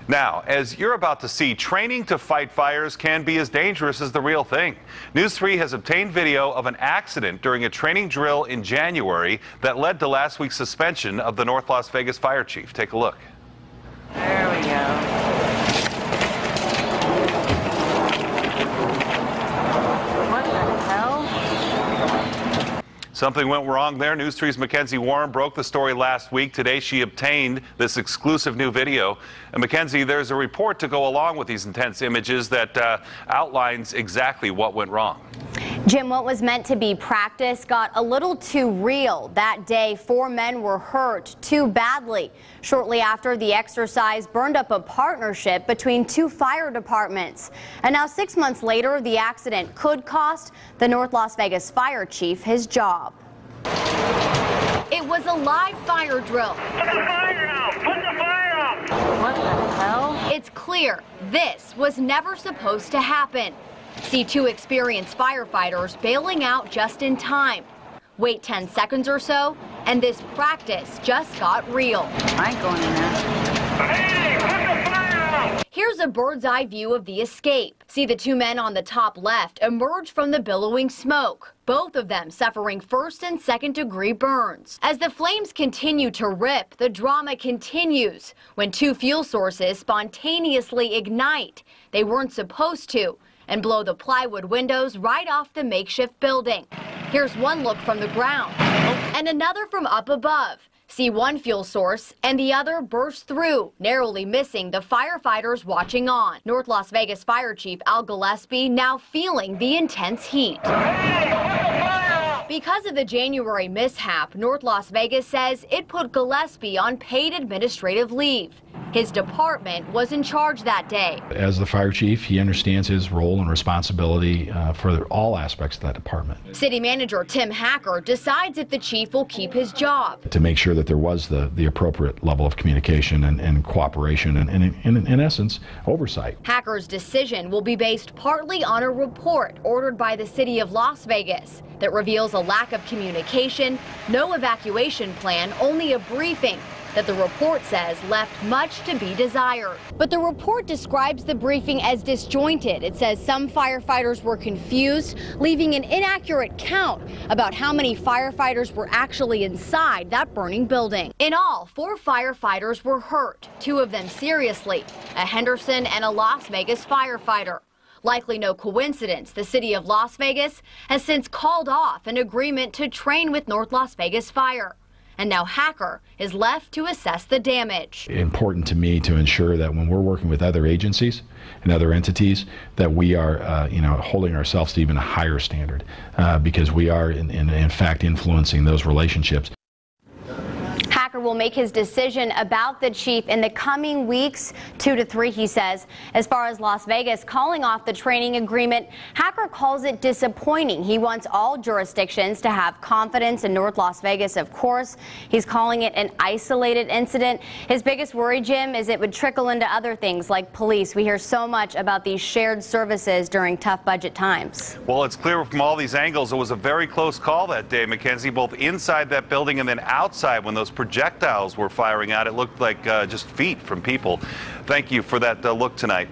Now, as you're about to see, training to fight fires can be as dangerous as the real thing. News 3 has obtained video of an accident during a training drill in January that led to last week's suspension of the North Las Vegas fire chief. Take a look. There we go. What the hell? Something went wrong there. News 3's Mackenzie Warren broke the story last week. Today she obtained this exclusive new video. And Mackenzie, there's a report to go along with these intense images that outlines exactly what went wrong. Jim, what was meant to be practice got a little too real. That day, 4 men were hurt too badly. Shortly after, the exercise burned up a partnership between 2 fire departments. And now 6 months later, the accident could cost the North Las Vegas fire chief his job. It was a live fire drill. Put the fire out! Put the fire out! What the hell? It's clear this was never supposed to happen. See 2 experienced firefighters bailing out just in time. Wait 10 seconds or so, and this practice just got real. I ain't going in there. Hey, put the fire out! Here's a bird's eye view of the escape. See the 2 men on the top left emerge from the billowing smoke, both of them suffering 1st and 2nd degree burns. As the flames continue to rip, the drama continues when 2 fuel sources spontaneously ignite. They weren't supposed to, and blow the plywood windows right off the makeshift building. Here's one look from the ground and another from up above. See one fuel source and the other burst through, narrowly missing the firefighters watching on. North Las Vegas Fire Chief Al Gillespie now feeling the intense heat. Because of the January mishap, North Las Vegas says it put Gillespie on paid administrative leave. His department was in charge that day. As the fire chief, he understands his role and responsibility for all aspects of that department. City manager Tim Hacker decides if the chief will keep his job. To make sure that there was the appropriate level of communication and cooperation and in essence, oversight. Hacker's decision will be based partly on a report ordered by the city of Las Vegas that reveals a lack of communication, no evacuation plan, only a briefing that the report says left much to be desired. But the report describes the briefing as disjointed. It says some firefighters were confused, leaving an inaccurate count about how many firefighters were actually inside that burning building. In all, 4 firefighters were hurt, 2 of them seriously, a Henderson and a Las Vegas firefighter. Likely no coincidence, the city of Las Vegas has since called off an agreement to train with North Las Vegas Fire. And now Hacker is left to assess the damage. Important to me to ensure that when we're working with other agencies and other entities, that we are, holding ourselves to even a higher standard, because we are in fact influencing those relationships. Hacker will make his decision about the chief in the coming weeks, 2 to 3, he says. As far as Las Vegas calling off the training agreement, Hacker calls it disappointing. He wants all jurisdictions to have confidence in North Las Vegas, of course. He's calling it an isolated incident. His biggest worry, Jim, is it would trickle into other things like police. We hear so much about these shared services during tough budget times. Well, it's clear from all these angles it was a very close call that day, Mackenzie, both inside that building and then outside when those projectiles were firing out. It looked like just feet from people. Thank you for that look tonight.